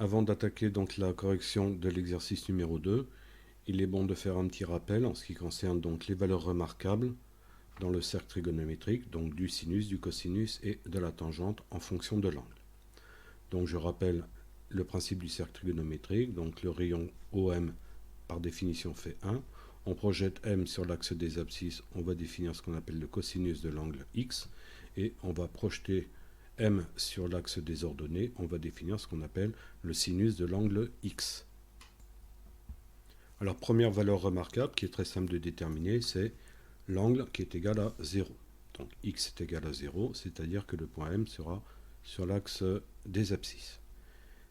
Avant d'attaquer donc la correction de l'exercice numéro 2, il est bon de faire un petit rappel en ce qui concerne donc les valeurs remarquables dans le cercle trigonométrique, donc du sinus, du cosinus et de la tangente en fonction de l'angle. Donc je rappelle le principe du cercle trigonométrique, donc le rayon OM par définition fait 1. On projette M sur l'axe des abscisses, on va définir ce qu'on appelle le cosinus de l'angle X, et on va projeter M sur l'axe des ordonnées, on va définir ce qu'on appelle le sinus de l'angle X. Alors première valeur remarquable qui est très simple de déterminer, c'est l'angle qui est égal à 0. Donc X est égal à 0, c'est-à-dire que le point M sera sur l'axe des abscisses.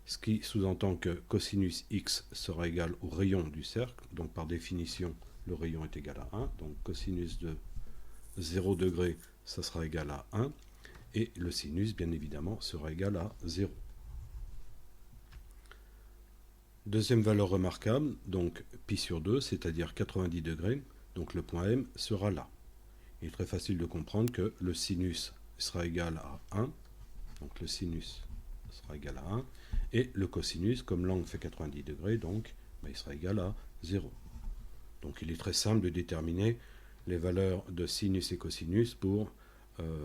Ce qui sous-entend que cosinus X sera égal au rayon du cercle, donc par définition le rayon est égal à 1, donc cosinus de 0 degré ça sera égal à 1, et le sinus bien évidemment sera égal à 0. Deuxième valeur remarquable, donc pi sur 2, c'est-à-dire 90 degrés, donc le point M sera là. Il est très facile de comprendre que le sinus sera égal à 1, donc le sinus sera égal à 1, et le cosinus, comme l'angle fait 90 degrés, donc il sera égal à 0. Donc il est très simple de déterminer les valeurs de sinus et cosinus pour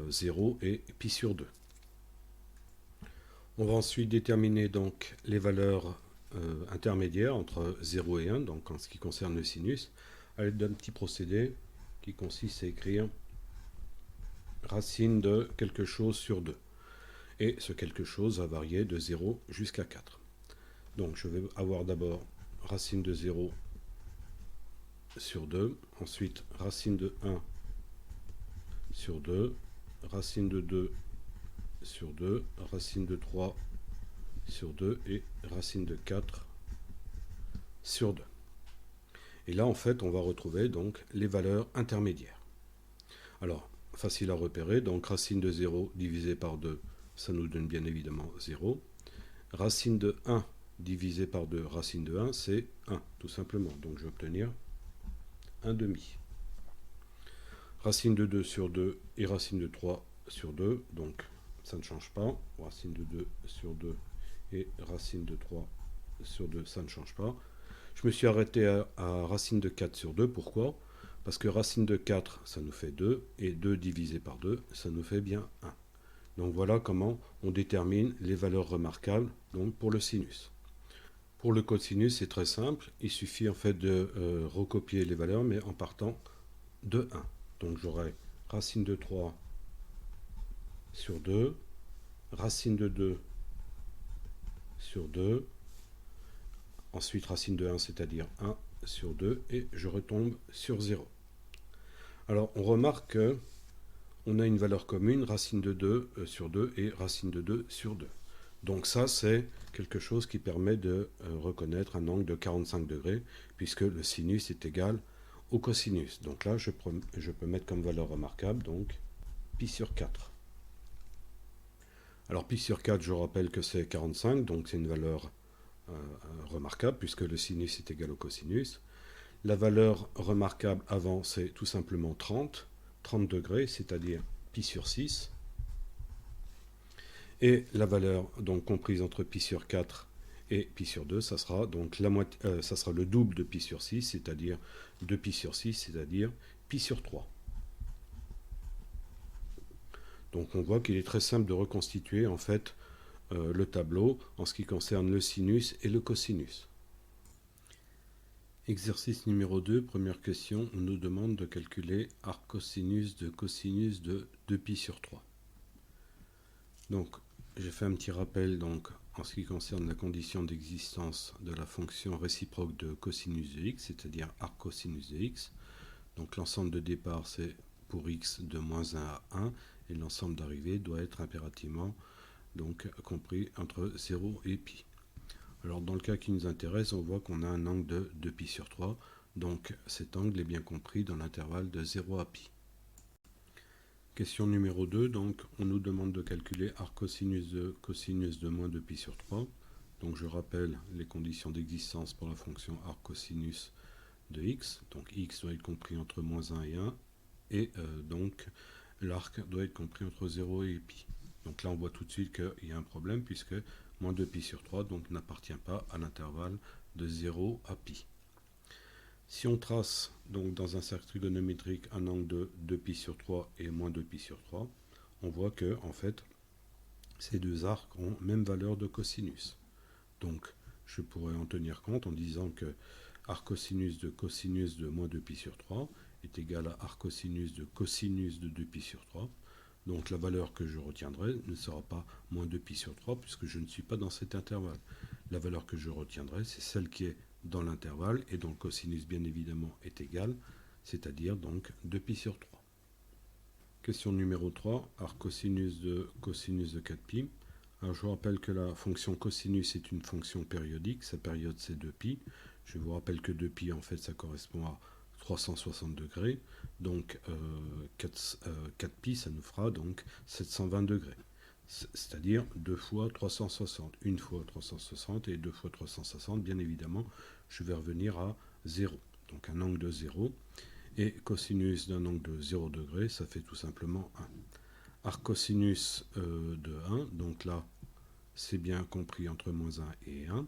0 et pi sur 2. On va ensuite déterminer donc les valeurs intermédiaires entre 0 et 1, donc en ce qui concerne le sinus, à l'aide d'un petit procédé qui consiste à écrire racine de quelque chose sur 2. Et ce quelque chose va varier de 0 jusqu'à 4. Donc je vais avoir d'abord racine de 0 sur 2, ensuite racine de 1 sur 2, racine de 2 sur 2, racine de 3 sur 2 et racine de 4 sur 2. Et là en fait on va retrouver donc les valeurs intermédiaires. Alors facile à repérer, donc racine de 0 divisé par 2, ça nous donne bien évidemment 0. Racine de 1 divisé par 2, racine de 1, c'est 1, tout simplement. Donc je vais obtenir 1 demi. Racine de 2 sur 2 et racine de 3 sur 2, donc ça ne change pas. Racine de 2 sur 2 et racine de 3 sur 2, ça ne change pas. Je me suis arrêté à racine de 4 sur 2, pourquoi ? Parce que racine de 4, ça nous fait 2, et 2 divisé par 2, ça nous fait bien 1. Donc voilà comment on détermine les valeurs remarquables donc pour le sinus. Pour le cosinus, c'est très simple. Il suffit en fait de recopier les valeurs, mais en partant de 1. Donc j'aurai racine de 3 sur 2, racine de 2 sur 2, ensuite racine de 1, c'est-à-dire 1 sur 2, et je retombe sur 0. Alors on remarque que on a une valeur commune, racine de 2 sur 2 et racine de 2 sur 2. Donc ça, c'est quelque chose qui permet de reconnaître un angle de 45 degrés, puisque le sinus est égal au cosinus. Donc là, je peux mettre comme valeur remarquable, donc, pi sur 4. Alors pi sur 4, je rappelle que c'est 45, donc c'est une valeur remarquable, puisque le sinus est égal au cosinus. La valeur remarquable avant, c'est tout simplement 30 degrés, c'est-à-dire pi sur 6. Et la valeur donc comprise entre pi sur 4 et pi sur 2, ça sera donc ça sera le double de pi sur 6, c'est-à-dire 2 pi sur 6, c'est-à-dire pi sur 3. Donc on voit qu'il est très simple de reconstituer en fait le tableau en ce qui concerne le sinus et le cosinus. Exercice numéro 2, première question, on nous demande de calculer arc cosinus de 2 pi sur 3. Donc j'ai fait un petit rappel donc, en ce qui concerne la condition d'existence de la fonction réciproque de cosinus de x, c'est-à-dire arc cosinus de x. Donc l'ensemble de départ c'est pour x de moins 1 à 1 et l'ensemble d'arrivée doit être impérativement donc, compris entre 0 et pi. Alors dans le cas qui nous intéresse, on voit qu'on a un angle de 2 pi sur 3, donc cet angle est bien compris dans l'intervalle de 0 à pi. Question numéro 2, donc on nous demande de calculer arc cosinus de moins 2 pi sur 3. Donc je rappelle les conditions d'existence pour la fonction arc cosinus de x. Donc x doit être compris entre moins 1 et 1, et donc l'arc doit être compris entre 0 et pi. Donc là on voit tout de suite qu'il y a un problème, puisque moins 2pi sur 3, donc n'appartient pas à l'intervalle de 0 à pi. Si on trace donc dans un cercle trigonométrique un angle de 2pi sur 3 et moins 2pi sur 3, on voit que en fait ces deux arcs ont même valeur de cosinus. Donc je pourrais en tenir compte en disant que arc cosinus de moins 2pi sur 3 est égal à arc cosinus de 2pi sur 3. Donc la valeur que je retiendrai ne sera pas moins 2pi sur 3 puisque je ne suis pas dans cet intervalle. La valeur que je retiendrai, c'est celle qui est dans l'intervalle et dont le cosinus bien évidemment est égal, c'est-à-dire donc 2pi sur 3. Question numéro 3, arc cosinus de 4pi. Alors je vous rappelle que la fonction cosinus est une fonction périodique, sa période c'est 2pi. Je vous rappelle que 2pi en fait ça correspond à 360 degrés, donc 4pi ça nous fera donc 720 degrés. C'est-à-dire 2 fois 360, une fois 360 et 2 fois 360, bien évidemment, je vais revenir à 0, donc un angle de 0. Et cosinus d'un angle de 0 degré, ça fait tout simplement 1. Arc cosinus de 1, donc là, c'est bien compris entre moins 1 et 1.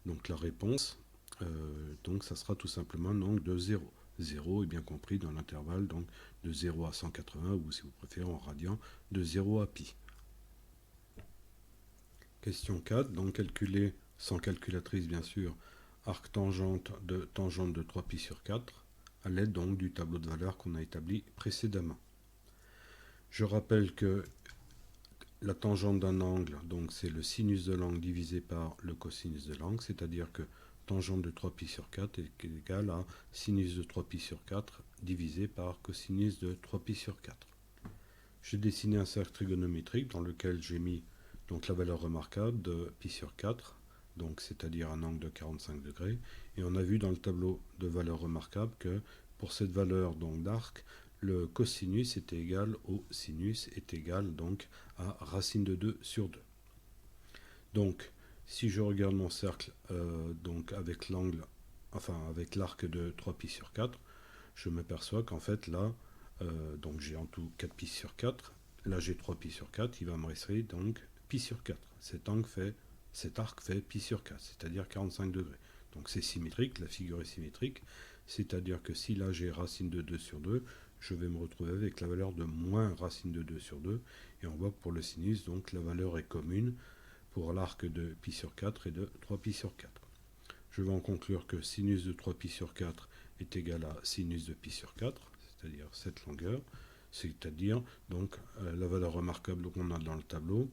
Donc la réponse, donc ça sera tout simplement un angle de 0. 0 est bien compris dans l'intervalle donc de 0 à 180, ou si vous préférez en radian, de 0 à pi. Question 4, donc calculer, sans calculatrice bien sûr, arc tangente de 3pi sur 4, à l'aide donc du tableau de valeurs qu'on a établi précédemment. Je rappelle que la tangente d'un angle, donc c'est le sinus de l'angle divisé par le cosinus de l'angle, c'est-à-dire que tangente de 3pi sur 4 est égal à sinus de 3pi sur 4 divisé par cosinus de 3pi sur 4. J'ai dessiné un cercle trigonométrique dans lequel j'ai mis donc la valeur remarquable de pi sur 4, donc c'est-à-dire un angle de 45 degrés, et on a vu dans le tableau de valeur remarquable que pour cette valeur donc d'arc, le cosinus était égal au sinus est égal donc à racine de 2 sur 2. Donc si je regarde mon cercle donc avec l'angle, enfin avec l'arc de 3pi sur 4, je m'aperçois qu'en fait là, donc j'ai en tout 4pi sur 4, là j'ai 3pi sur 4, il va me rester donc pi sur 4. Cet arc fait pi sur 4, c'est-à-dire 45 degrés. Donc c'est symétrique, la figure est symétrique, c'est-à-dire que si là j'ai racine de 2 sur 2, je vais me retrouver avec la valeur de moins racine de 2 sur 2, et on voit que pour le sinus, donc la valeur est commune pour l'arc de pi sur 4 et de 3pi sur 4. Je vais en conclure que sinus de 3pi sur 4 est égal à sinus de pi sur 4, c'est-à-dire cette longueur, c'est-à-dire donc la valeur remarquable qu'on a dans le tableau,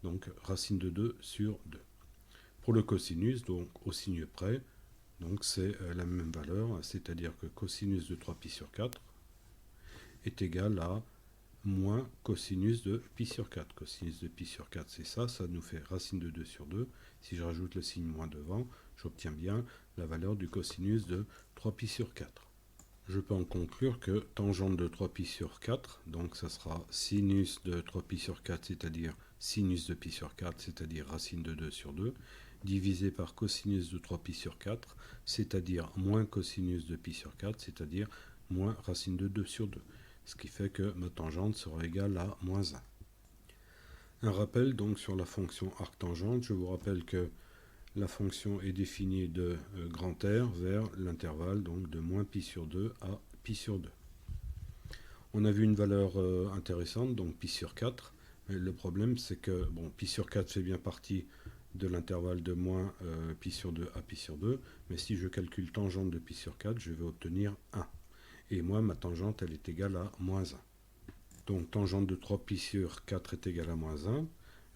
donc racine de 2 sur 2. Pour le cosinus, donc au signe près, donc c'est la même valeur, c'est-à-dire que cosinus de 3pi sur 4 est égal à moins cosinus de pi sur 4. Cosinus de pi sur 4, c'est ça, ça nous fait racine de 2 sur 2. Si je rajoute le signe moins devant, j'obtiens bien la valeur du cosinus de 3pi sur 4. Je peux en conclure que tangente de 3pi sur 4, donc ça sera sinus de 3pi sur 4, c'est-à-dire sinus de pi sur 4, c'est-à-dire racine de 2 sur 2, divisé par cosinus de 3pi sur 4, c'est-à-dire moins cosinus de pi sur 4, c'est-à-dire moins racine de 2 sur 2. Ce qui fait que ma tangente sera égale à moins 1. Un rappel donc sur la fonction arc-tangente. Je vous rappelle que la fonction est définie de grand R vers l'intervalle donc de moins pi sur 2 à pi sur 2. On a vu une valeur intéressante, donc pi sur 4. Mais le problème c'est que bon, pi sur 4 fait bien partie de l'intervalle de moins pi sur 2 à pi sur 2. Mais si je calcule tangente de pi sur 4, je vais obtenir 1. Et moi, ma tangente, elle est égale à moins 1. Donc, tangente de 3pi sur 4 est égale à moins 1.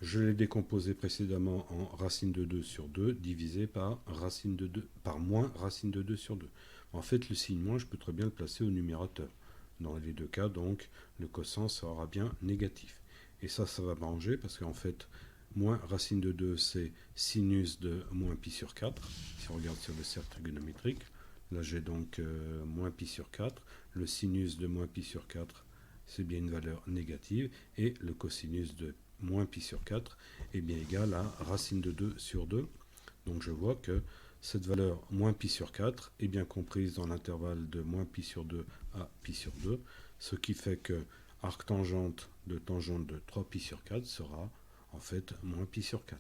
Je l'ai décomposé précédemment en racine de 2 sur 2 divisé par racine de 2, par moins racine de 2 sur 2. En fait, le signe moins, je peux très bien le placer au numérateur. Dans les deux cas, donc, le quotient sera bien négatif. Et ça va m'arranger parce qu'en fait, moins racine de 2, c'est sinus de moins pi sur 4. Si on regarde sur le cercle trigonométrique, là j'ai donc moins pi sur 4. Le sinus de moins pi sur 4, c'est bien une valeur négative. Et le cosinus de moins pi sur 4 est bien égal à racine de 2 sur 2. Donc je vois que cette valeur moins pi sur 4 est bien comprise dans l'intervalle de moins pi sur 2 à pi sur 2. Ce qui fait que arc tangente de 3pi sur 4 sera en fait moins pi sur 4.